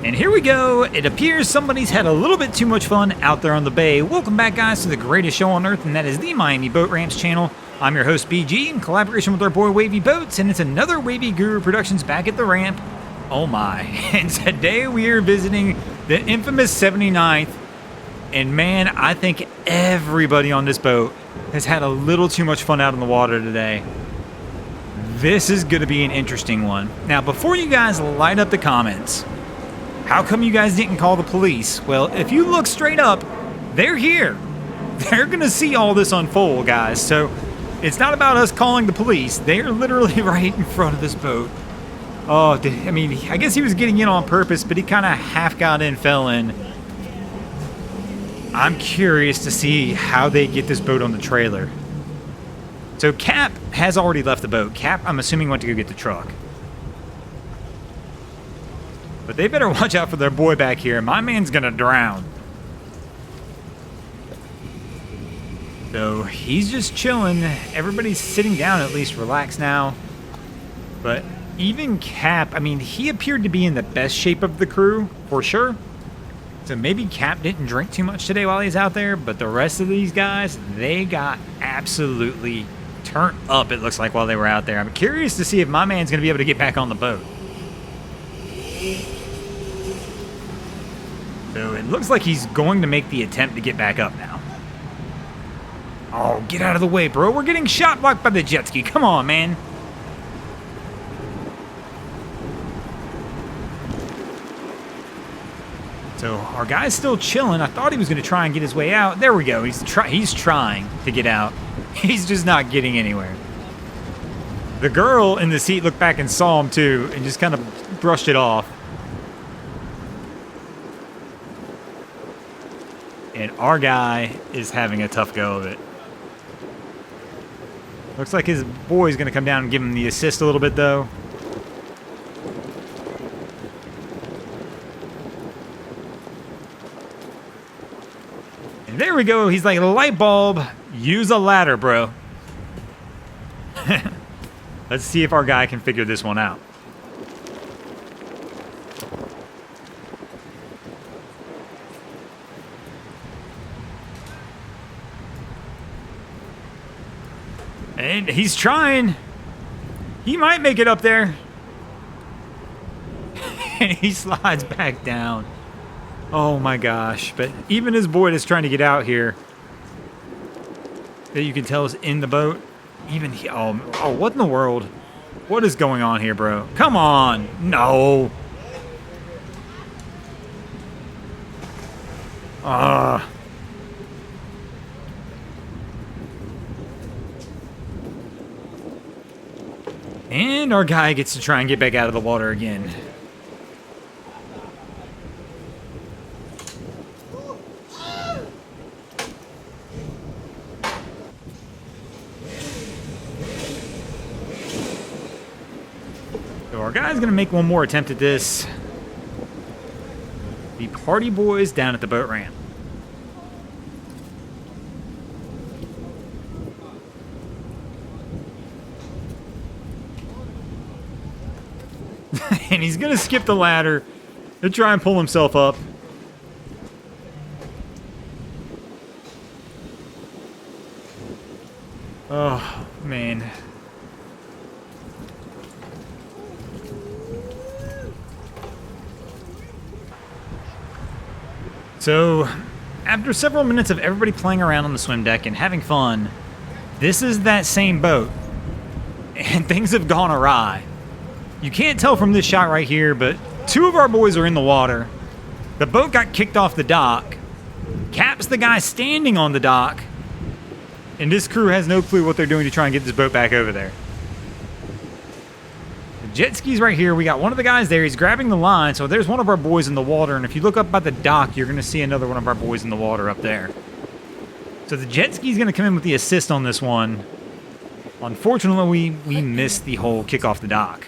And here we go. It appears somebody's had a little bit too much fun out there on the bay. Welcome back, guys, to the greatest show on earth, and that is the Miami Boat Ramps channel. I'm your host, BG, in collaboration with our boy Wavy Boats, and it's another Wavy Guru Productions back at the ramp. Oh my. And today we are visiting the infamous 79th. And man, I think everybody on this boat has had a little too much fun out in the water today. This is going to be an interesting one. Now, before you guys light up the comments, how come you guys didn't call the police? Well, if you look straight up, they're here. They're going to see all this unfold, guys. So it's not about us calling the police. They're literally right in front of this boat. Oh, I mean, I guess he was getting in on purpose, but he kind of half got in, fell in. I'm curious to see how they get this boat on the trailer. So Cap has already left the boat. Cap, I'm assuming, went to go get the truck. But they better watch out for their boy back here. My man's gonna drown. So he's just chilling. Everybody's sitting down, at least relaxed now. But even Cap, I mean, he appeared to be in the best shape of the crew, for sure. So maybe Cap didn't drink too much today while he's out there, but the rest of these guys, they got absolutely turned up, it looks like, while they were out there. I'm curious to see if my man's gonna be able to get back on the boat. So it looks like he's going to make the attempt to get back up now. Oh, get out of the way, bro. We're getting shot blocked by the jet ski. Come on, man. So our guy's still chilling. I thought he was going to try and get his way out. There we go. He's trying to get out. He's just not getting anywhere. The girl in the seat looked back and saw him too and just kind of brushed it off. And our guy is having a tough go of it. Looks like his boy's going to come down and give him the assist a little bit, though. And there we go. He's like, light bulb, use a ladder, bro. Let's see if our guy can figure this one out. And he's trying. He might make it up there. And he slides back down. Oh my gosh. But even his boy is trying to get out here. That you can tell is in the boat. Even he, oh, what in the world? What is going on here, bro? Come on. No. And our guy gets to try and get back out of the water again. So our guy's going to make one more attempt at this. The party boys down at the boat ramp. And he's going to skip the ladder to try and pull himself up. Oh, man. So, after several minutes of everybody playing around on the swim deck and having fun, this is that same boat. And things have gone awry. You can't tell from this shot right here, but two of our boys are in the water. The boat got kicked off the dock. Cap's the guy standing on the dock. And this crew has no clue what they're doing to try and get this boat back over there. The jet ski's right here. We got one of the guys there. He's grabbing the line. So there's one of our boys in the water. And if you look up by the dock, you're going to see another one of our boys in the water up there. So the jet ski's going to come in with the assist on this one. Unfortunately, we missed the whole kick off the dock.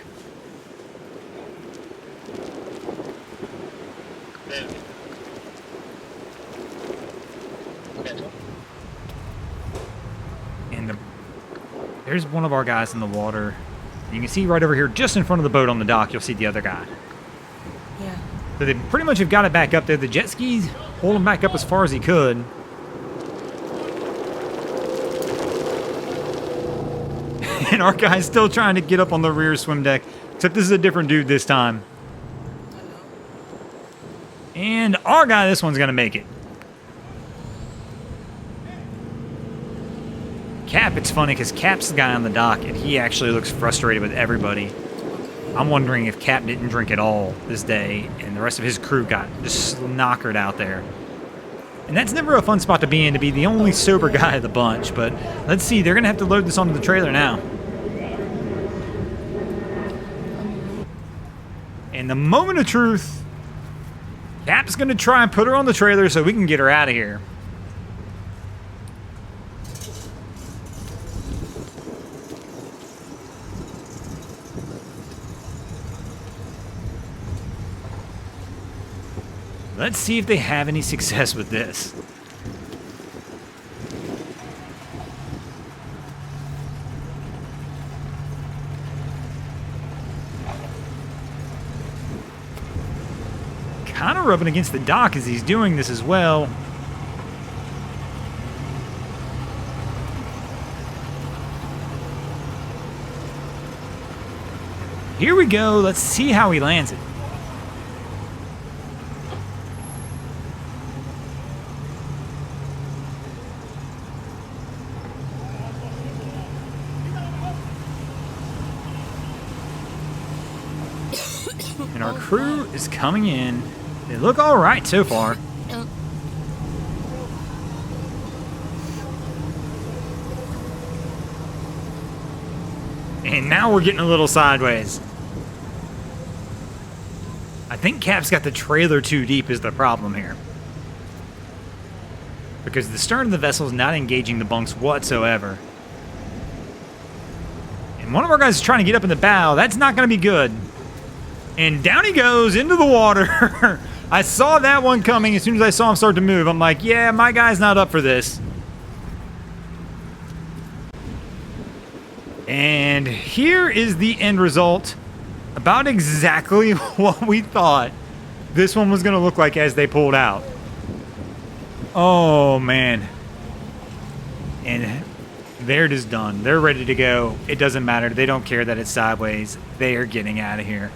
And there's one of our guys in the water. You can see right over here, just in front of the boat on the dock, you'll see the other guy. Yeah. So they pretty much have got it back up there. The jet skis hold him back up as far as he could. And our guy's still trying to get up on the rear swim deck, except this is a different dude this time. And our guy, this one's going to make it. Cap, it's funny because Cap's the guy on the dock, and he actually looks frustrated with everybody. I'm wondering if Cap didn't drink at all this day, and the rest of his crew got just knockered out there. And that's never a fun spot to be in, to be the only sober guy of the bunch. But let's see, they're going to have to load this onto the trailer now. And the moment of truth, Cap's going to try and put her on the trailer so we can get her out of here. Let's see if they have any success with this. Kind of rubbing against the dock as he's doing this as well. Here we go. Let's see how he lands it. And our crew is coming in. They look all right so far. And now we're getting a little sideways. I think Cap's got the trailer too deep is the problem here. Because the stern of the vessel is not engaging the bunks whatsoever. And one of our guys is trying to get up in the bow. That's not going to be good. And down he goes into the water. I saw that one coming as soon as I saw him start to move. I'm like, yeah, my guy's not up for this. And here is the end result. About exactly what we thought this one was going to look like as they pulled out. Oh, man. And they're just done. They're ready to go. It doesn't matter. They don't care that it's sideways. They are getting out of here.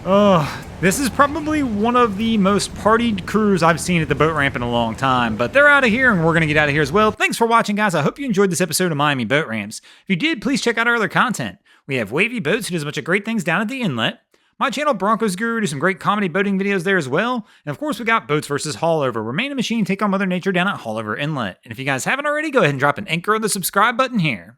Oh, this is probably one of the most partied crews I've seen at the boat ramp in a long time, but they're out of here and we're going to get out of here as well. Thanks for watching, guys. I hope you enjoyed this episode of Miami Boat Ramps. If you did, please check out our other content. We have Wavy Boats, who does a bunch of great things down at the inlet. My channel, Broncos Guru, does some great comedy boating videos there as well. And of course, we got Boats vs. Haulover, where man and machine take on Mother Nature down at Haulover Inlet. And if you guys haven't already, go ahead and drop an anchor on the subscribe button here.